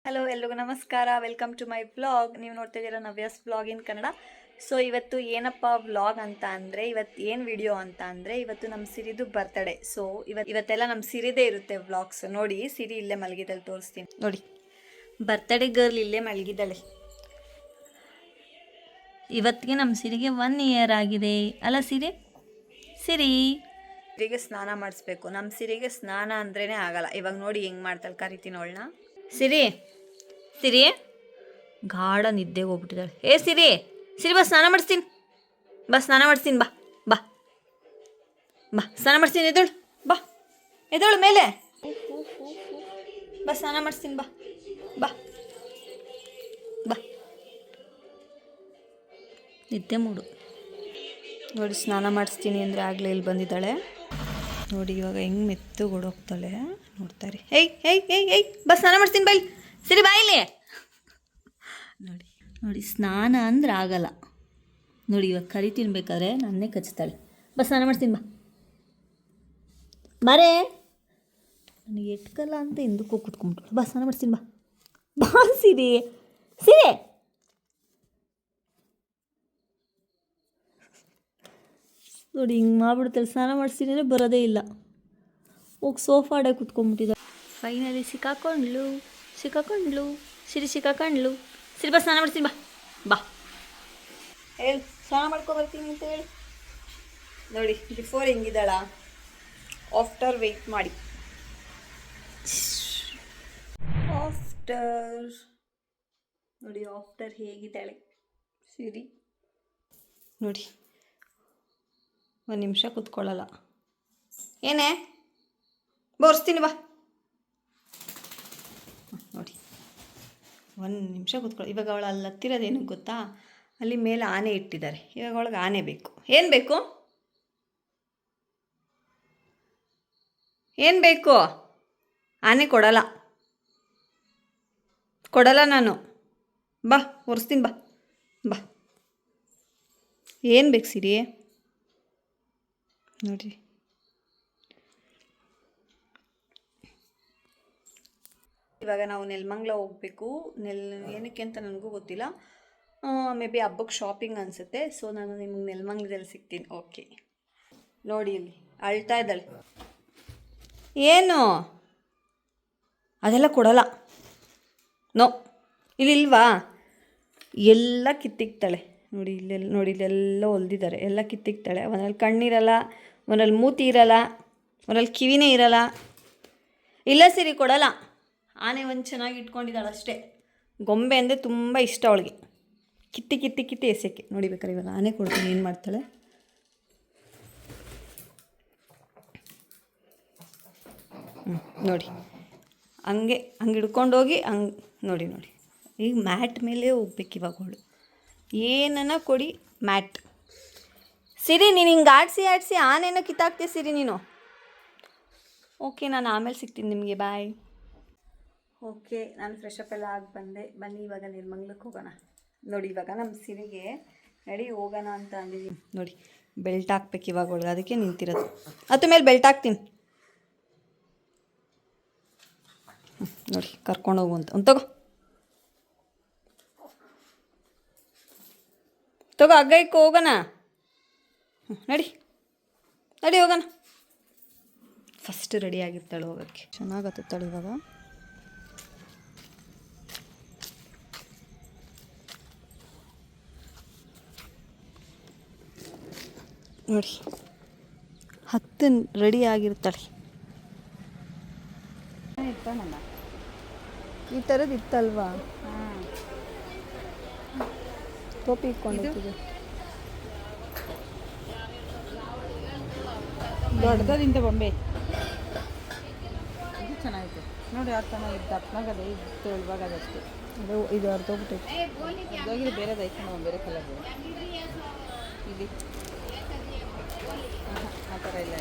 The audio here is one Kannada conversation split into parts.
ಹಲೋ ಎಲ್ರಿಗೂ ನಮಸ್ಕಾರ, ವೆಲ್ಕಮ್ ಟು ಮೈ ವ್ಲಾಗ್. ನೀವು ನೋಡ್ತಾ ಇದ್ದೀರಾ ನವ್ಯಾಸ್ ವ್ಲಾಗ್ ಇನ್ ಕನ್ನಡ. ಸೊ ಇವತ್ತು ಏನಪ್ಪ ವ್ಲಾಗ್ ಅಂತ ಅಂದರೆ, ಇವತ್ತು ಏನು ವಿಡಿಯೋ ಅಂತ ಅಂದರೆ, ಇವತ್ತು ನಮ್ಮ ಸಿರಿದು ಬರ್ತಡೇ. ಸೊ ಇವತ್ತೆಲ್ಲ ನಮ್ಮ ಸಿರಿದೇ ಇರುತ್ತೆ ವ್ಲಾಗ್ಸ್. ನೋಡಿ, ಸಿರಿ ಇಲ್ಲೇ ಮಲಗಿದಲ್ಲಿ ತೋರಿಸ್ತೀನಿ ನೋಡಿ. ಬರ್ತಡೇ ಗರ್ಲ್ ಇಲ್ಲೇ ಮಲಗಿದ್ದಾಳೆ. ಇವತ್ತಿಗೆ ನಮ್ಮ ಸಿರಿಗೆ 1 ಇಯರ್ ಆಗಿದೆ ಅಲ್ಲ ಸಿರಿ? ಸಿರಿಗೆ ಸ್ನಾನ ಮಾಡಿಸ್ಬೇಕು. ನಮ್ಮ ಸಿರಿಗೆ ಸ್ನಾನ ಅಂದ್ರೇ ಆಗಲ್ಲ. ಇವಾಗ ನೋಡಿ ಹೆಂಗೆ ಮಾಡ್ತಾಳೆ, ಕರಿತೀನಿ ಅವಳನ್ನ. ಸಿರಿ ಗಾಢ ನಿದ್ದೆಗೆ ಹೋಗ್ಬಿಟ್ಟಿದ್ದಾಳೆ. ಸಿರಿ ಬಾ ಸ್ನಾನ ಮಾಡಿಸ್ತೀನಿ, ಬಾ ಸ್ನಾನ ಮಾಡಿಸ್ತೀನಿ, ಬಾ ಬಾ ಬಾ ಸ್ನಾನ ಮಾಡಿಸ್ತೀನಿ. ಎದಳು ಮೇಲೆ, ಬಾ ಸ್ನಾನ ಮಾಡಿಸ್ತೀನಿ, ಬಾ ಬಾ ಬಾ. ನಿದ್ದೆ ಮೂಡು ನೋಡಿ. ಸ್ನಾನ ಮಾಡಿಸ್ತೀನಿ ಅಂದರೆ ಆಗಲೇ ಇಲ್ಲಿ ಬಂದಿದ್ದಾಳೆ ನೋಡಿ. ಇವಾಗ ಹೆಂಗೆ ಮೆತ್ತಗೆ ಓಡೋಗ್ತಾಳೆ ನೋಡ್ತಾರೆ. ಏಯ್ ಬಾ ಸ್ನಾನ ಮಾಡಿಸ್ತೀನಿ, ಬಾ ಇಲ್ಲಿ ಸಿರಿ, ಬಾ ಇಲ್ಲಿ. ನೋಡಿ ಸ್ನಾನ ಅಂದ್ರೆ ಆಗಲ್ಲ ನೋಡಿ. ಇವಾಗ ಕರಿ ತಿನ್ಬೇಕಾದ್ರೆ ನನ್ನೇ ಕಚ್ತಾಳೆ. ಬಾ ಸ್ನಾನ ಮಾಡ್ತೀನಿ, ಬಾ ಬಾರೇ. ನನಗೆ ಎಟ್ಕಲ್ಲ ಅಂತ ಹಿಂದಕ್ಕೂ ಕೂತ್ಕೊಂಡ್ಬಿಟ್ಟು. ಬಾ ಸ್ನಾನ ಮಾಡ್ತೀನಿ, ಬಾ ಬಾ ಸಿರಿ. ನೋಡಿ ಹಿಂಗೆ ಮಾಡ್ಬಿಡ್ತಾಳೆ. ಸ್ನಾನ ಮಾಡಿಸ್ತೀನಿ ಅಂದರೆ ಬರೋದೇ ಇಲ್ಲ. ಹೋಗಿ ಸೋಫಾಡೆ ಕೂತ್ಕೊಂಡ್ಬಿಟ್ಟಿದ್ದ. ಫೈನಲಿ ಸಿಕ್ಕಾಕೊಂಡ್ಲು ಸಿರಿ ಸಿಕ್ಕಾಕೊಂಡ್ಲು. ಸಿರಿ ಬಾ ಸ್ನಾನ ಮಾಡ್ತೀನಿ, ಬಾ ಬಾ ಹೇಳಿ. ಸ್ನಾನ ಮಾಡ್ಕೊಬರ್ತೀನಿ ಅಂತ ಹೇಳಿ. ನೋಡಿ ಬಿಫೋರ್ ಹೆಂಗಿದ್ದಾಳ, ಆಫ್ಟರ್ ವೆಯ್ಟ್ ಮಾಡಿ. ಆಫ್ಟರ್ ನೋಡಿ, ಆಫ್ಟರ್ ಹೇಗಿದ್ದಾಳೆ ಸಿರಿ ನೋಡಿ. 1 ನಿಮಿಷ ಕೂತ್ಕೊಳ್ಳಲ್ಲ. ಏನೇ ಬೋರಿಸ್ತೀನಿ, ಬಾ ನೋಡಿ. 1 ನಿಮಿಷ ಕೂತ್ಕೊಳ್ಳಿ. ಇವಾಗ ಅವಳು ಅಲ್ಲಿ ಹತ್ತಿರೋದೇನು ಗೊತ್ತಾ, ಅಲ್ಲಿ ಮೇಲೆ ಆನೆ ಇಟ್ಟಿದ್ದಾರೆ. ಇವಾಗ ಅವಳಿಗೆ ಆನೆ ಬೇಕು. ಏನು ಬೇಕು? ಆನೆ ಕೊಡಲ್ಲ ನಾನು. ಬಾ ಒರೆಸ್ತೀನಿ, ಬಾ ಬಾ. ಏನು ಬೇಕು ಸಿರಿ ನೋಡಿರಿ. ಇವಾಗ ನಾವು ನೆಲಮಂಗಲ ಹೋಗಬೇಕು. ಏನಕ್ಕೆ ಅಂತ ನನಗೂ ಗೊತ್ತಿಲ್ಲ. ಮೇ ಬಿ ಹಬ್ಬಕ್ಕೆ ಶಾಪಿಂಗ್ ಅನಿಸುತ್ತೆ. ಸೊ ನಾನು ನಿಮಗೆ ನೆಲಮಂಗಲದಲ್ಲಿ ಸಿಗ್ತೀನಿ. ಓಕೆ ನೋಡಿ, ಇಲ್ಲಿ ಅಳ್ತಾ ಇದ್ದಾಳೆ. ಏನು ಅದೆಲ್ಲ ಕೊಡಲ್ಲ. ನೋ, ಇಲ್ವಾ? ಎಲ್ಲ ಕಿತ್ತಿಕ್ತಾಳೆ ನೋಡಿ. ಇಲ್ಲೆಲ್ಲ ಹೊಲ್ದಿದ್ದಾರೆ. ಎಲ್ಲ ಕಿತ್ತಿಕ್ತಾಳೆ. ಒಂದಲ್ಲಿ ಕಣ್ಣಿರಲ್ಲ, ಒಂದಲ್ಲಿ ಮೂತಿ ಇರಲ್ಲ, ಒಂದಲ್ಲಿ ಕಿವಿನೇ ಇರಲ್ಲ. ಇಲ್ಲ ಸಿರಿ ಕೊಡಲ್ಲ. ಆನೆ ಒಂದು ಚೆನ್ನಾಗಿ ಇಟ್ಕೊಂಡಿದ್ದಾಳೆ ಅಷ್ಟೇ. ಗೊಂಬೆ ಅಂದರೆ ತುಂಬ ಇಷ್ಟ ಅವಳಿಗೆ. ಕಿತ್ತಿ ಎಸೆಕ್ಕೆ ನೋಡಿ. ಬೇಕಾರೆ ಇವಾಗ ಆನೆ ಕೊಡ್ತೀನಿ, ಏನು ಮಾಡ್ತಾಳೆ ನೋಡಿ. ಹಂಗೆ ಹಿಡ್ಕೊಂಡೋಗಿ ಹಂಗೆ ನೋಡಿ. ಈಗ ಮ್ಯಾಟ್ ಮೇಲೆ ಹೋಗ್ಬೇಕು ಇವಾಗ ಅವಳು. ಏನನ್ನ ಕೊಡಿ ಮ್ಯಾಟ್. ಸಿರಿ ನೀನು ಹಿಂಗೆ ಆಡಿಸಿ ಆನೆನ ಕಿತ್ತಾಕ್ತೀಯ ಸಿರಿ ನೀನು. ಓಕೆ, ನಾನು ಆಮೇಲೆ ಸಿಗ್ತೀನಿ ನಿಮಗೆ. ಬಾಯ್. ಓಕೆ, ನಾನು ಫ್ರೆಶ್ ಅಪ್ ಎಲ್ಲ ಆಗಿ ಬಂದೆ. ಬನ್ನಿ ಇವಾಗ ನೆಲಮಂಗಲಕ್ಕೆ ಹೋಗೋಣ. ನೋಡಿ ಇವಾಗ ನಮ್ಮ ಸಿರಿಗೆ ನಡಿ ಹೋಗೋಣ ಅಂತ ಅಂದಿದ್ದೀನಿ ನೋಡಿ. ಬೆಲ್ಟ್ ಹಾಕ್ಬೇಕು ಇವಾಗ ಒಳಗೆ, ಅದಕ್ಕೆ ನಿಂತಿರೋದು. ಅದ್ರ ಮೇಲೆ ಬೆಲ್ಟ್ ಹಾಕ್ತೀನಿ ನೋಡಿ. ಕರ್ಕೊಂಡು ಹೋಗು ಅಂತ ತಗೋ ಹಗ್ಗ ಇಕ್ಕೋ, ಹೋಗೋಣ. ನಡಿ ಹೋಗೋಣ. ಫಸ್ಟ್ ರೆಡಿ ಆಗಿರ್ತಾಳೆ ಹೋಗೋಕ್ಕೆ. ಚೆನ್ನಾಗಿ ಹತ್ತಾಳೆ ಇವಾಗ. ನೋಡಿ ರೆಡಿ ಆಗಿರ್ತಾಳೆ. ಈ ಥರದ್ದು ಇತ್ತಲ್ವಾ? ಟೋಪಿ ಇಟ್ಕೊಂಡಿರ್ತೀವಿ. ದೊಡ್ಡದಿಂದ ಬೊಂಬೆ ಇದು ಚೆನ್ನಾಗಿದೆ ನೋಡಿ. ಆ ಚೆನ್ನಾಗಿತ್ತು. ಹತ್ನಾಗದೆ ಇತ್ತು ಇವಾಗ ಅದಷ್ಟೇ. ಇದು ಅರ್ಧೋಗ್ಬಿಟ್ಟೈತೆ. ಅರ್ಧೋಗಿದೆ. ಬೇರೆದು ಐತೆ ನಾವು ಬೇರೆ ಕಲರ್ ಇಲ್ಲಿ ಆ ಥರ ಇಲ್ಲ.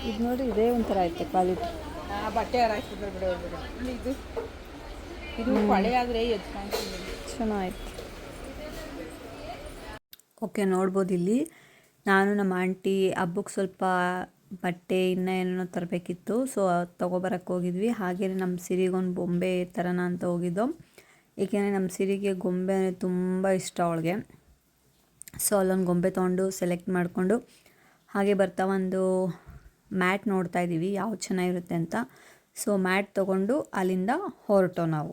ಇದು ನೋಡಿ, ಇದೇ ಒಂಥರ ಐತೆ ಕ್ವಾಲಿಟಿ. ಬಟ್ಟೆ ಹಾರಾಯ್ತಿದ್ರು ಬಿಡು. ಇದು ಪಳೆ ಆದರೆ ಚೆನ್ನಾಗಿತ್ತು. ಓಕೆ, ನೋಡ್ಬೋದು ಇಲ್ಲಿ ನಾನು ನಮ್ಮ ಆಂಟಿ ಹಬ್ಬಕ್ಕೆ ಸ್ವಲ್ಪ ಬಟ್ಟೆ ಇನ್ನೂ ಏನೇನೋ ತರಬೇಕಿತ್ತು. ಸೊ ತೊಗೊಬರಕ್ಕೆ ಹೋಗಿದ್ವಿ. ಹಾಗೆಯೇ ನಮ್ಮ ಸಿರಿಗೊಂದು ಬೊಂಬೆ ತರೋಣ ಅಂತ ಹೋಗಿದ್ದು. ಏಕೆಂದರೆ ನಮ್ಮ ಸಿರಿಗೆ ಗೊಂಬೆ ಅಂದರೆ ತುಂಬ ಇಷ್ಟ ಅವಳಿಗೆ. ಸೊ ಅಲ್ಲೊಂದು ಗೊಂಬೆ ತೊಗೊಂಡು ಸೆಲೆಕ್ಟ್ ಮಾಡಿಕೊಂಡು ಹಾಗೆ ಬರ್ತಾ ಒಂದು ಮ್ಯಾಟ್ ನೋಡ್ತಾ ಇದ್ದೀವಿ ಯಾವ್ದು ಚೆನ್ನಾಗಿರುತ್ತೆ ಅಂತ. ಸೊ ಮ್ಯಾಟ್ ತೊಗೊಂಡು ಅಲ್ಲಿಂದ ಹೊರಟೋ ನಾವು.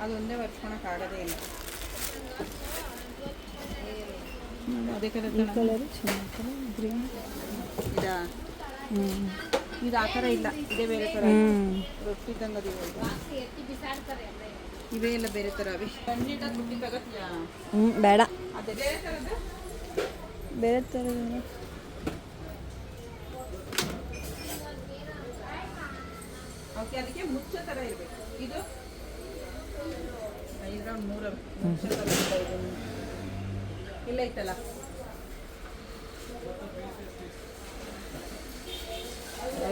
ಅದೊಂದೇ ಒರ್ಸ್ಕೊಳಕ್ಕಾಗೋದೇ ಇಲ್ಲ. ಅದೇ ಕಲರ್ ಗ್ರೀನ್ ಇದಾ ಇದು ಆ ಥರ ಇಲ್ಲ, ಇದೇ ಬೇರೆ ಥರ ರೊಟ್ಟಿ ತಂಗದ ಇವೇ ಎಲ್ಲ ಬೇರೆ ಥರ ಅವೆ. ಖಂಡಿತ ರೊಟ್ಟಿ ತಗತ್ತೀಯಾ? ಬೇಡ, ಅದೇ ಬೇರೆ ಥರದ ಬೇರೆ ಥರ ಓಕೆ. ಅದಕ್ಕೆ ಮುಚ್ಚ ಥರ ಇರಬೇಕು. ಇದು 5 ಮುಚ್ಚ ಥರ ಇಲ್ಲ ಇತ್ತಲ್ಲ.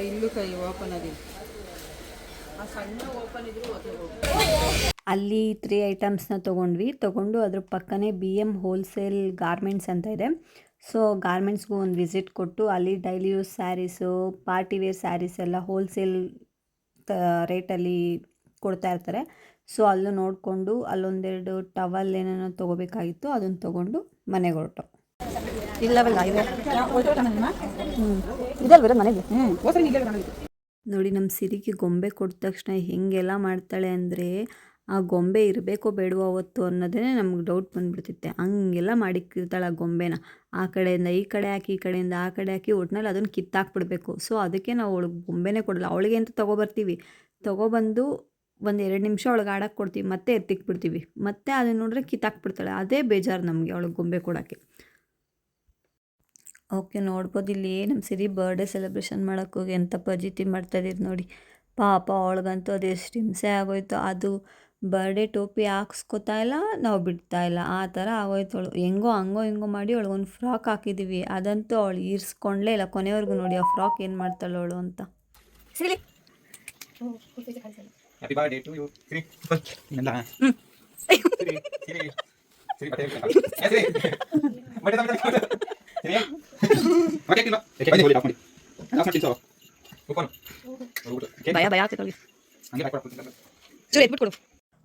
ಇಲ್ಲೂ ಕೈ ಓಪನ್ ಅದಿಲ್ಲ, ಆ ಸಣ್ಣ ಓಪನ್ ಇದ್ರು ಅಲ್ಲಿ 3 ಐಟಮ್ಸ್ನ ತೊಗೊಂಡು ಅದ್ರ ಪಕ್ಕನೇ BM ಹೋಲ್ಸೇಲ್ ಗಾರ್ಮೆಂಟ್ಸ್ ಅಂತ ಇದೆ. ಸೊ ಗಾರ್ಮೆಂಟ್ಸ್ಗೂ ಒಂದು ವಿಸಿಟ್ ಕೊಟ್ಟು ಅಲ್ಲಿ daily use saris, party wear saris ಎಲ್ಲ ಹೋಲ್ಸೇಲ್ ರೇಟಲ್ಲಿ ಕೊಡ್ತಾ ಇರ್ತಾರೆ. ಸೊ ಅಲ್ಲೂ ನೋಡಿಕೊಂಡು ಅಲ್ಲೊಂದೆರಡು ಟವಲ್ ಏನೇನೋ ತೊಗೋಬೇಕಾಗಿತ್ತು, ಅದನ್ನು ತೊಗೊಂಡು ಮನೆಗೆ ಹೊರಟು. ಇಲ್ಲವಲ್ಲ ಇದಲ್ವರ ಮನೆಗೆ ನೋಡಿ. ನಮ್ಮ ಸಿರಿಗೆ ಗೊಂಬೆ ಕೊಟ್ಟ ತಕ್ಷಣ ಹೆಂಗೆಲ್ಲ ಮಾಡ್ತಾಳೆ ಅಂದರೆ, ಆ ಗೊಂಬೆ ಇರಬೇಕೋ ಬೇಡವೋ ಅವತ್ತು ಅನ್ನೋದೇ ನಮ್ಗೆ ಡೌಟ್ ಬಂದುಬಿಡ್ತಿತ್ತೆ. ಹಂಗೆಲ್ಲ ಮಾಡಿಕ್ಕಿರ್ತಾಳೆ ಆ ಗೊಂಬೆನ. ಆ ಕಡೆಯಿಂದ ಈ ಕಡೆ ಹಾಕಿ, ಈ ಕಡೆಯಿಂದ ಆ ಕಡೆ ಹಾಕಿ, ಒಟ್ಟಿನಲ್ಲಿ ಅದನ್ನು ಕಿತ್ತಾಕ್ಬಿಡ್ಬೇಕು. ಸೊ ಅದಕ್ಕೆ ನಾವು ಅವಳಿಗೆ ಗೊಂಬೆನೇ ಕೊಡಲ್ಲ. ಅವಳಿಗೆ ಅಂತ ತೊಗೊಬರ್ತೀವಿ, ತೊಗೊಬಂದು ಒಂದು 2 ನಿಮಿಷ ಅವಳಿಗೆ ಆಡೋಕ್ಕೆ ಕೊಡ್ತೀವಿ, ಮತ್ತೆ ಎತ್ತಿಕ್ಬಿಡ್ತೀವಿ, ಮತ್ತೆ ಅದನ್ನು ನೋಡಿದ್ರೆ ಕಿತ್ತಾಕ್ಬಿಡ್ತಾಳೆ. ಅದೇ ಬೇಜಾರು ನಮಗೆ ಅವಳಿಗೆ ಗೊಂಬೆ ಕೊಡೋಕ್ಕೆ. ಓಕೆ, ನೋಡ್ಬೋದು ಇಲ್ಲಿ ನಮ್ಮ ಸಿರಿ ಬರ್ಡೇ ಸೆಲೆಬ್ರೇಷನ್ ಮಾಡೋಕ್ಕೆ ಹೋಗಿ ಎಂಥ ಪಜಿತಿ ಮಾಡ್ತಾಯಿದ್ದೀರಿ ನೋಡಿ. ಪಾಪ ಅವಳಿಗಂತೂ ಅದು ಎಷ್ಟು ಹಿಂಸೆ ಆಗೋಯ್ತು. ಅದು ಬರ್ಡೇ ಟೋಪಿ ಹಾಕ್ಸ್ಕೊತಾ ಇಲ್ಲ, ನಾವು ಬಿಡ್ತಾ ಇಲ್ಲ, ಆ ಥರ ಆಗೋಯ್ತು. ಅವಳು ಹೆಂಗೋ ಹಿಂಗೋ ಮಾಡಿ ಅವಳಿಗೊಂದು ಫ್ರಾಕ್ ಹಾಕಿದ್ದೀವಿ, ಅದಂತೂ ಅವಳು ಇರಿಸ್ಕೊಂಡ್ಲೇ ಇಲ್ಲ ಕೊನೆವರೆಗೂ. ನೋಡಿ ಆ ಫ್ರಾಕ್ ಏನು ಮಾಡ್ತಾಳೆ ಅವಳು ಅಂತ. ಸಿರಿ ಹ್ಯಾಪಿ ಬರ್ಡೇ ಟು ಯು ಸಿರಿ. ಇಲ್ಲ ಸಿರಿ ಸಿರಿ ಸಿರಿ ಬಟ್ಟೆ ಸಿರಿ ಬಟ್ಟೆ ತಗೊಂಡು ಸಿರಿ ಬಟ್ಟೆ ಕಿಲೋ ಏಕೆ ಬಂದು ಹೋಗಿ ಹಾಕೊಂಡು ಲಾಸ್ಟ್ ಮಾಡ್ತೀನಿ. ಸೋ ಓಪನ್ ಭಯ ಆಗ್ತಿದೆ ಹಂಗೆ ಬ್ಯಾಕ್ ಮಾಡ್ತೀನಿ. ಸರಿ ಎತ್ಬಿಟ್ಟು ಕೊಡು.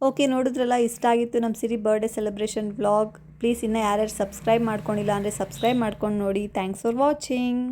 ಓಕೆ, ನೋಡಿದ್ರಲ್ಲ, ಇಷ್ಟ ಆಗಿತ್ತು ನಮ್ಮ ಸಿರಿ ಬರ್ಡೇ ಸೆಲೆಬ್ರೇಷನ್ ವ್ಲಾಗ್. ಪ್ಲೀಸ್ ಇನ್ನೂ ಯಾರ್ಯಾರು ಸಬ್ಸ್ಕ್ರೈಬ್ ಮಾಡ್ಕೊಂಡಿಲ್ಲ ಅಂದರೆ ಸಬ್ಸ್ಕ್ರೈಬ್ ಮಾಡ್ಕೊಂಡು ನೋಡಿ. Thanks for watching.